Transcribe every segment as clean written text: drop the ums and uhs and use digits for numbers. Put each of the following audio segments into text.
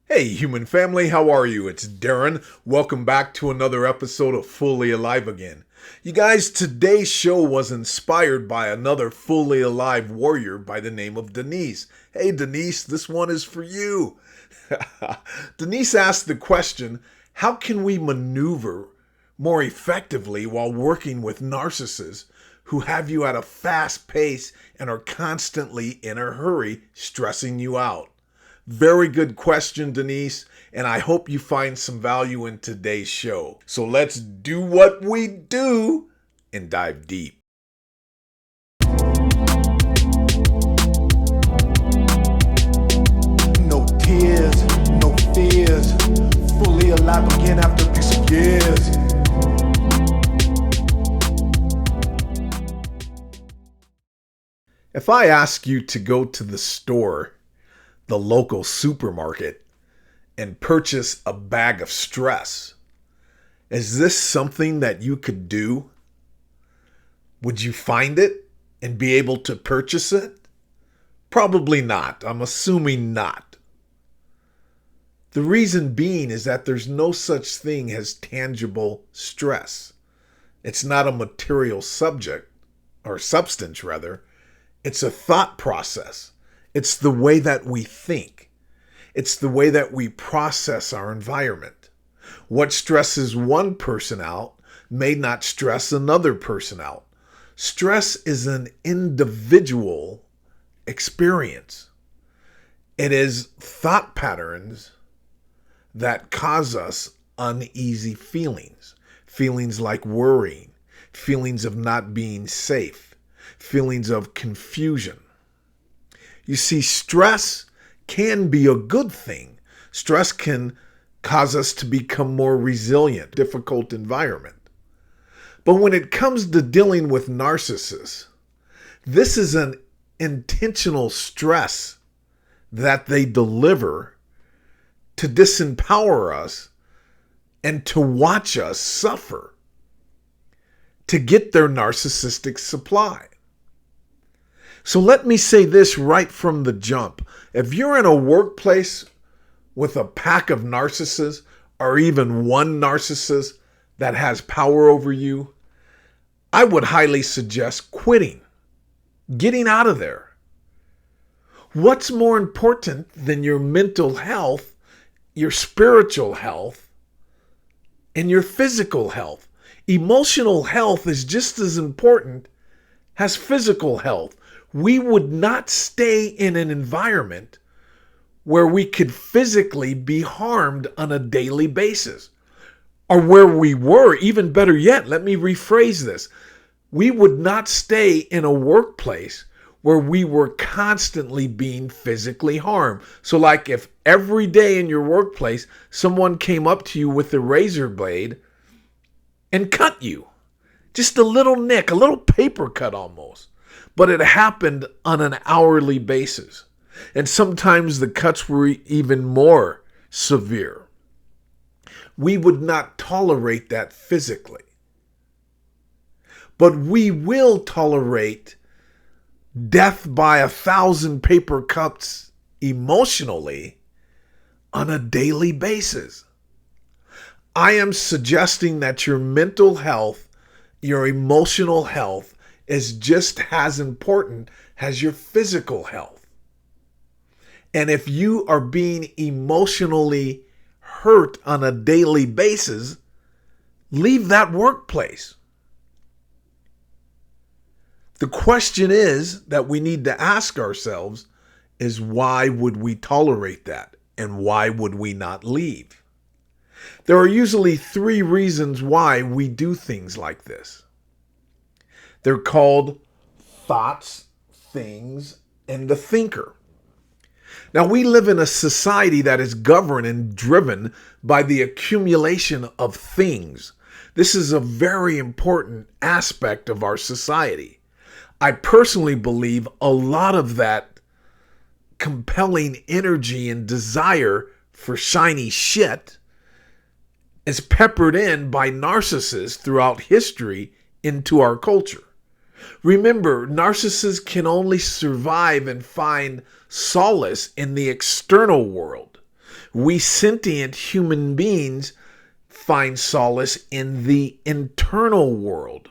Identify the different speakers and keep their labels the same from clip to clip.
Speaker 1: Hey, human family, how are you? It's Darren. Welcome back to another episode of Fully Alive Again. You guys, today's show was inspired by another fully alive warrior by the name of Denise. Hey, Denise, this one is for you. Denise asked the question, how can we maneuver more effectively while working with narcissists who have you at a fast pace and are constantly in a hurry, stressing you out? Very good question, Denise, and I hope you find some value in today's show. So let's do what we do and dive deep.
Speaker 2: No tears, no fears. Fully alive again after this years.
Speaker 1: If I ask you to go to the store, the local supermarket, and purchase a bag of stress, is this something that you could do? Would you find it and be able to purchase it? Probably not. I'm assuming not. The reason being is that there's no such thing as tangible stress. It's not a material subject, or substance rather. It's a thought process. It's the way that we think. It's the way that we process our environment. What stresses one person out may not stress another person out. Stress is an individual experience. It is thought patterns that cause us uneasy feelings. Feelings like worrying, feelings of not being safe, feelings of confusion. You see, stress can be a good thing. Stress can cause us to become more resilient, difficult environment. But when it comes to dealing with narcissists, this is an intentional stress that they deliver to disempower us and to watch us suffer, to get their narcissistic supply. So let me say this right from the jump. If you're in a workplace with a pack of narcissists or even one narcissist that has power over you, I would highly suggest quitting, getting out of there. What's more important than your mental health, your spiritual health, and your physical health? Emotional health is just as important as physical health. We would not stay in an environment where we could physically be harmed on a daily basis. Or where we were, even better yet, let me rephrase this. We would not stay in a workplace where we were constantly being physically harmed. So like if every day in your workplace, someone came up to you with a razor blade and cut you. Just a little nick, a little paper cut almost. But it happened on an hourly basis. And sometimes the cuts were even more severe. We would not tolerate that physically. But we will tolerate death by 1,000 paper cuts emotionally on a daily basis. I am suggesting that your mental health, your emotional health, is just as important as your physical health. And if you are being emotionally hurt on a daily basis, leave that workplace. The question is that we need to ask ourselves is why would we tolerate that? And why would we not leave? There are usually 3 reasons why we do things like this. They're called thoughts, things, and the thinker. Now, we live in a society that is governed and driven by the accumulation of things. This is a very important aspect of our society. I personally believe a lot of that compelling energy and desire for shiny shit is peppered in by narcissists throughout history into our culture. Remember, narcissists can only survive and find solace in the external world. We sentient human beings find solace in the internal world.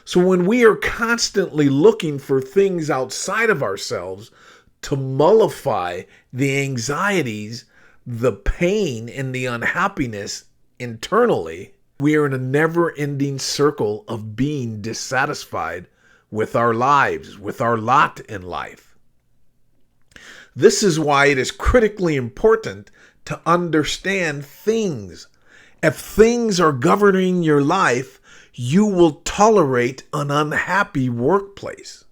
Speaker 1: So when we are constantly looking for things outside of ourselves to mollify the anxieties, the pain, and the unhappiness internally, we are in a never-ending circle of being dissatisfied with our lives, with our lot in life. This is why it is critically important to understand things. If things are governing your life, you will tolerate an unhappy workplace.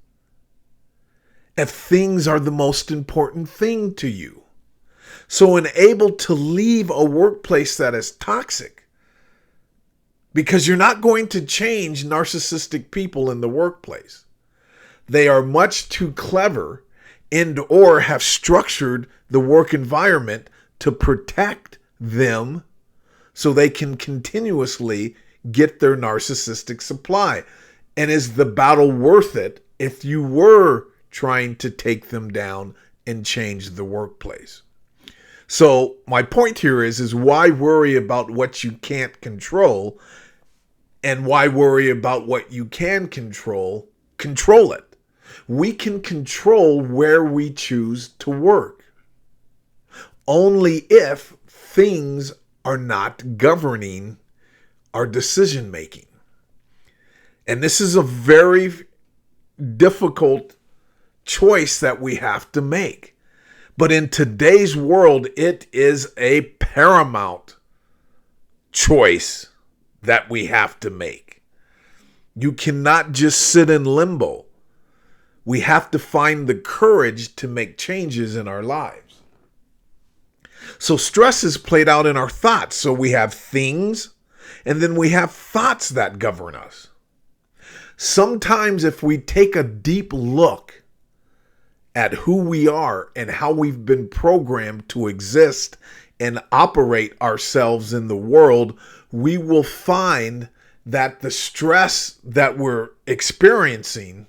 Speaker 1: If things are the most important thing to you. So unable to leave a workplace that is toxic, because you're not going to change narcissistic people in the workplace. They are much too clever and or have structured the work environment to protect them so they can continuously get their narcissistic supply. And is the battle worth it if you were trying to take them down and change the workplace? So my point here is why worry about what you can't control, and why worry about what you can control? Control it. We can control where we choose to work. Only if things are not governing our decision making. And this is a very difficult choice that we have to make. But in today's world, it is a paramount choice that we have to make. You cannot just sit in limbo. We have to find the courage to make changes in our lives. So stress is played out in our thoughts. So we have things, and then we have thoughts that govern us. Sometimes if we take a deep look at who we are and how we've been programmed to exist and operate ourselves in the world, we will find that the stress that we're experiencing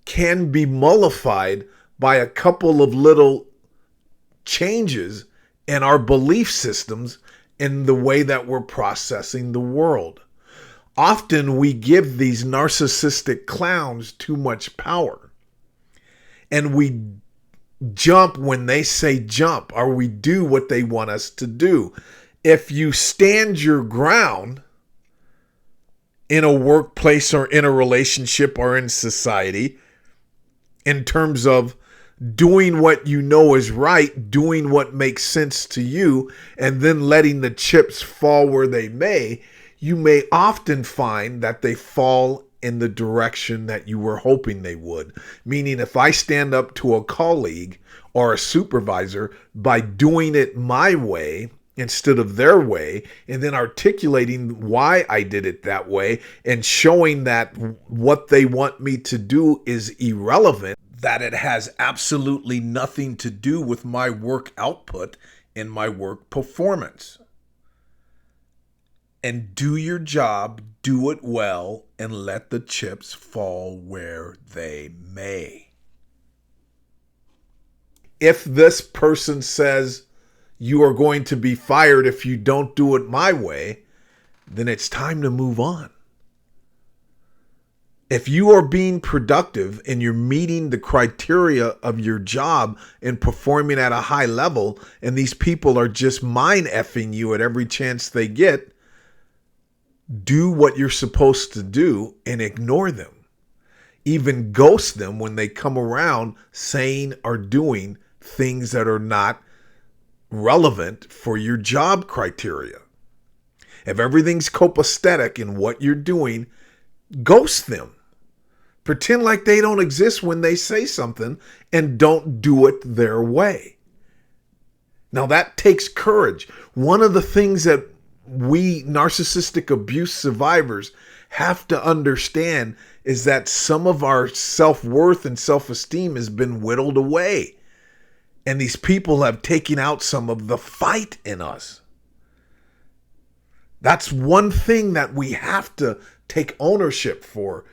Speaker 1: can be mollified by a couple of little changes in our belief systems in the way that we're processing the world. Often we give these narcissistic clowns too much power. And we jump when they say jump, or we do what they want us to do. If you stand your ground in a workplace or in a relationship or in society, in terms of doing what you know is right, doing what makes sense to you, and then letting the chips fall where they may, you may often find that they fall in the direction that you were hoping they would. Meaning, if I stand up to a colleague or a supervisor by doing it my way instead of their way, and then articulating why I did it that way and showing that what they want me to do is irrelevant, that it has absolutely nothing to do with my work output and my work performance. And do your job, do it well, and let the chips fall where they may. If this person says you are going to be fired if you don't do it my way, then it's time to move on. If you are being productive and you're meeting the criteria of your job and performing at a high level, and these people are just mind effing you at every chance they get, do what you're supposed to do and ignore them. Even ghost them when they come around saying or doing things that are not relevant for your job criteria. If everything's copacetic in what you're doing, ghost them. Pretend like they don't exist when they say something, and don't do it their way. Now that takes courage. One of the things that we narcissistic abuse survivors have to understand is that some of our self-worth and self-esteem has been whittled away. And these people have taken out some of the fight in us. That's one thing that we have to take ownership for,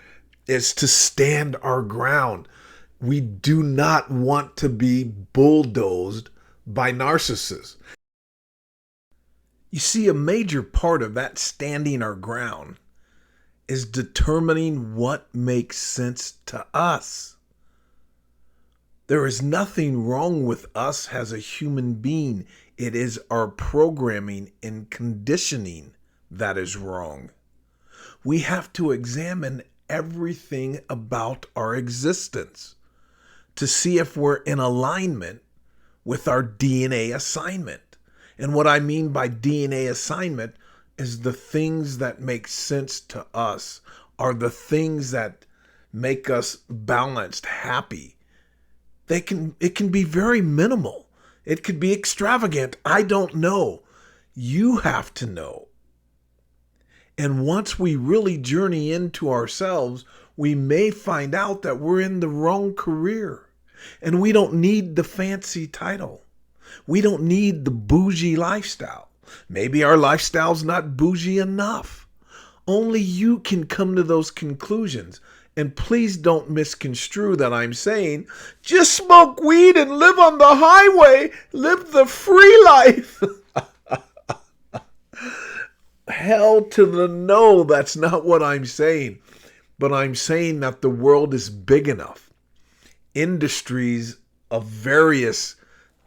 Speaker 1: is to stand our ground. We do not want to be bulldozed by narcissists. You see, a major part of that standing our ground is determining what makes sense to us. There is nothing wrong with us as a human being. It is our programming and conditioning that is wrong. We have to examine everything about our existence to see if we're in alignment with our DNA assignment. And what I mean by DNA assignment is the things that make sense to us are the things that make us balanced, happy. It can be very minimal. It could be extravagant. I don't know. You have to know. And once we really journey into ourselves, we may find out that we're in the wrong career. And we don't need the fancy title. We don't need the bougie lifestyle. Maybe our lifestyle's not bougie enough. Only you can come to those conclusions. And please don't misconstrue that I'm saying, just smoke weed and live on the highway, live the free life. Hell to the no, that's not what I'm saying. But I'm saying that the world is big enough. Industries of various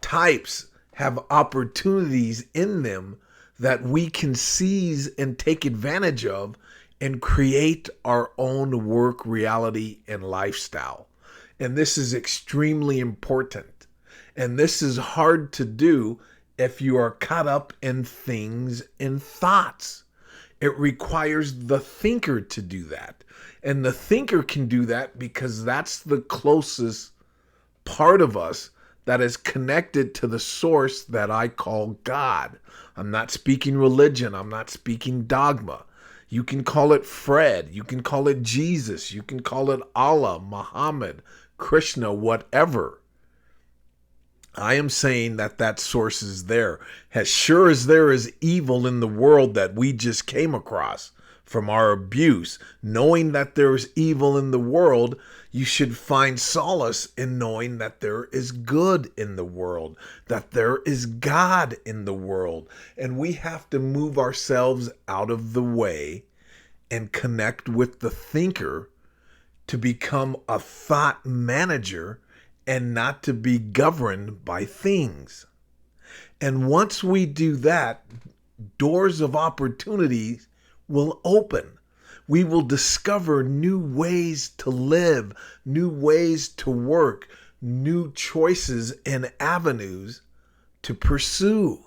Speaker 1: types have opportunities in them that we can seize and take advantage of and create our own work reality and lifestyle. And this is extremely important. And this is hard to do if you are caught up in things and thoughts. It requires the thinker to do that. And the thinker can do that because that's the closest part of us that is connected to the source that I call God. I'm not speaking religion. I'm not speaking dogma. You can call it Fred. You can call it Jesus. You can call it Allah, Muhammad, Krishna, whatever. I am saying that that source is there. As sure as there is evil in the world that we just came across from our abuse, knowing that there is evil in the world, you should find solace in knowing that there is good in the world, that there is God in the world. And we have to move ourselves out of the way and connect with the thinker to become a thought manager and not to be governed by things. And once we do that, doors of opportunities will open. We will discover new ways to live, new ways to work, new choices and avenues to pursue.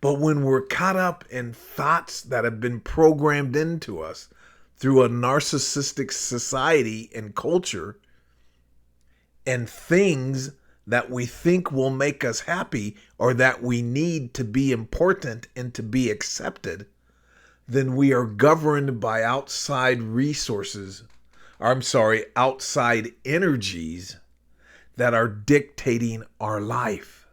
Speaker 1: But when we're caught up in thoughts that have been programmed into us through a narcissistic society and culture, and things that we think will make us happy or that we need to be important and to be accepted, then we are governed by outside energies that are dictating our life.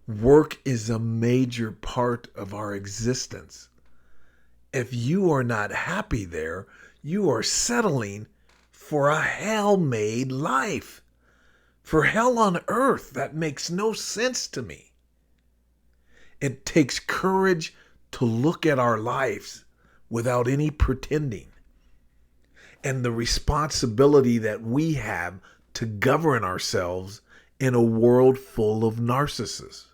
Speaker 1: Work is a major part of our existence. If you are not happy there, you are settling for a hell-made life. For hell on earth, that makes no sense to me. It takes courage to look at our lives without any pretending, and the responsibility that we have to govern ourselves in a world full of narcissists.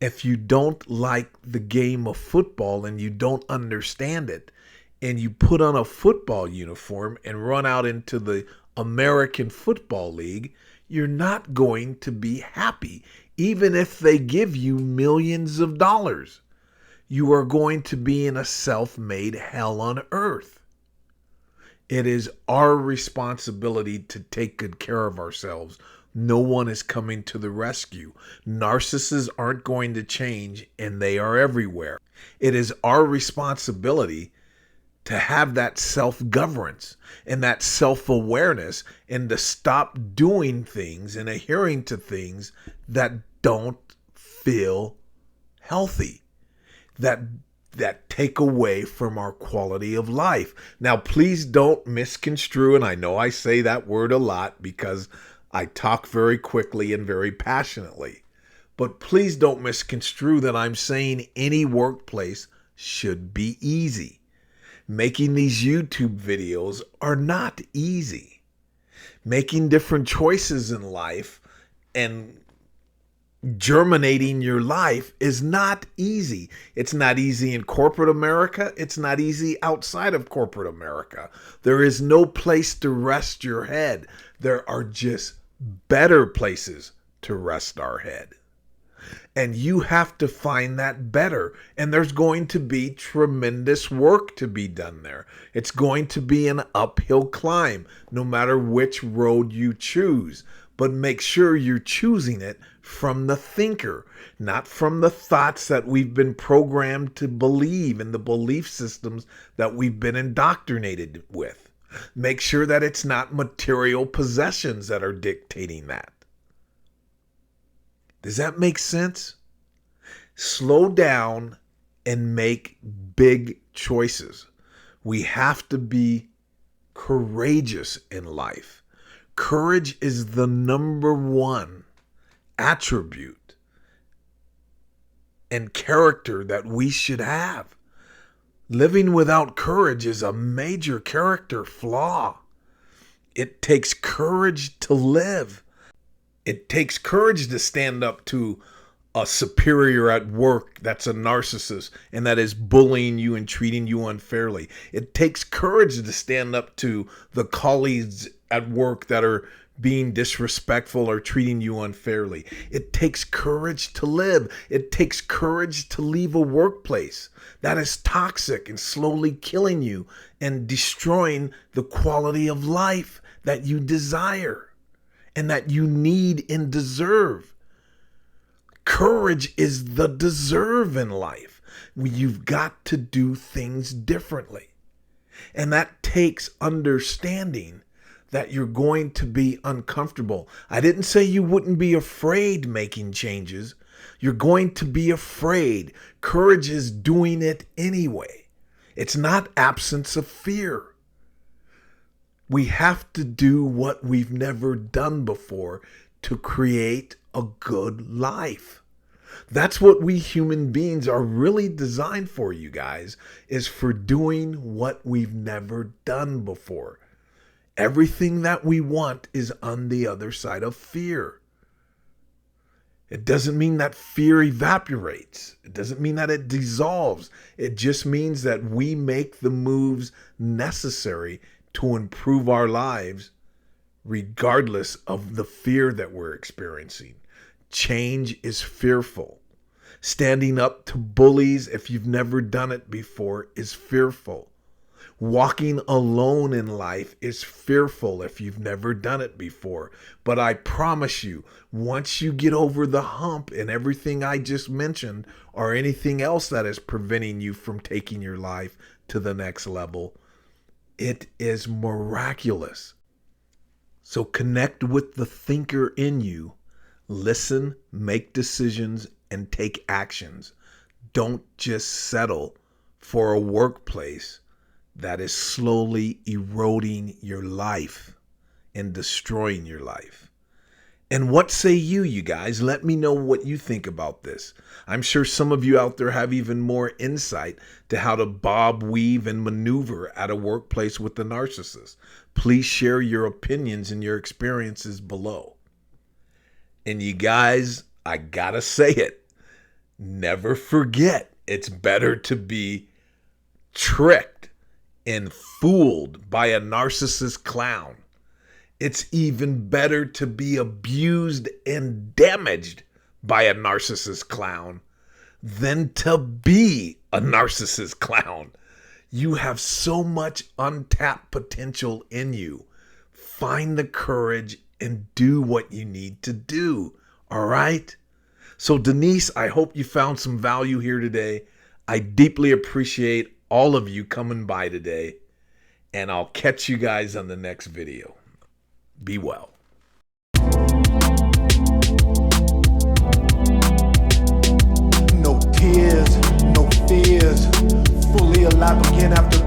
Speaker 1: If you don't like the game of football and you don't understand it, and you put on a football uniform and run out into the American Football League, you're not going to be happy, even if they give you millions of dollars. You are going to be in a self-made hell on earth. It is our responsibility to take good care of ourselves. No one is coming to the rescue. Narcissists aren't going to change, and they are everywhere. It is our responsibility to have that self-governance and that self-awareness and to stop doing things and adhering to things that don't feel healthy, that take away from our quality of life. Now, please don't misconstrue, and I know I say that word a lot because I talk very quickly and very passionately. But please don't misconstrue that I'm saying any workplace should be easy. Making these YouTube videos are not easy. Making different choices in life and germinating your life is not easy. It's not easy in corporate America. It's not easy outside of corporate America. There is no place to rest your head. There are just better places to rest our head. And you have to find that better. And there's going to be tremendous work to be done there. It's going to be an uphill climb, no matter which road you choose. But make sure you're choosing it from the thinker, not from the thoughts that we've been programmed to believe in the belief systems that we've been indoctrinated with. Make sure that it's not material possessions that are dictating that. Does that make sense? Slow down and make big choices. We have to be courageous in life. Courage is the number one attribute and character that we should have. Living without courage is a major character flaw. It takes courage to live. It takes courage to stand up to a superior at work that's a narcissist and that is bullying you and treating you unfairly. It takes courage to stand up to the colleagues at work that are being disrespectful or treating you unfairly. It takes courage to live. It takes courage to leave a workplace that is toxic and slowly killing you and destroying the quality of life that you desire and that you need and deserve. Courage is the deserve in life. You've got to do things differently. And that takes understanding that you're going to be uncomfortable. I didn't say you wouldn't be afraid making changes. You're going to be afraid. Courage is doing it anyway. It's not absence of fear. We have to do what we've never done before to create a good life. That's what we human beings are really designed for, you guys, is for doing what we've never done before. Everything that we want is on the other side of fear. It doesn't mean that fear evaporates. It doesn't mean that it dissolves. It just means that we make the moves necessary to improve our lives regardless of the fear that we're experiencing. Change is fearful. Standing up to bullies, if you've never done it before, is fearful. Walking alone in life is fearful if you've never done it before. But I promise you, once you get over the hump and everything I just mentioned, or anything else that is preventing you from taking your life to the next level, it is miraculous. So connect with the thinker in you. Listen, make decisions, and take actions. Don't just settle for a workplace that is slowly eroding your life and destroying your life. And what say you guys? Let me know what you think about this. I'm sure some of you out there have even more insight to how to bob, weave, and maneuver at a workplace with the narcissist. Please share your opinions and your experiences below. And you guys, I gotta say it, never forget, it's better to be tricked and fooled by a narcissist clown. It's even better to be abused and damaged by a narcissist clown than to be a narcissist clown. You have so much untapped potential in you. Find the courage and do what you need to do. All right? So Denise, I hope you found some value here today. I deeply appreciate all of you coming by today. And I'll catch you guys on the next video. Be well.
Speaker 2: No tears, no fears. Fully alive again after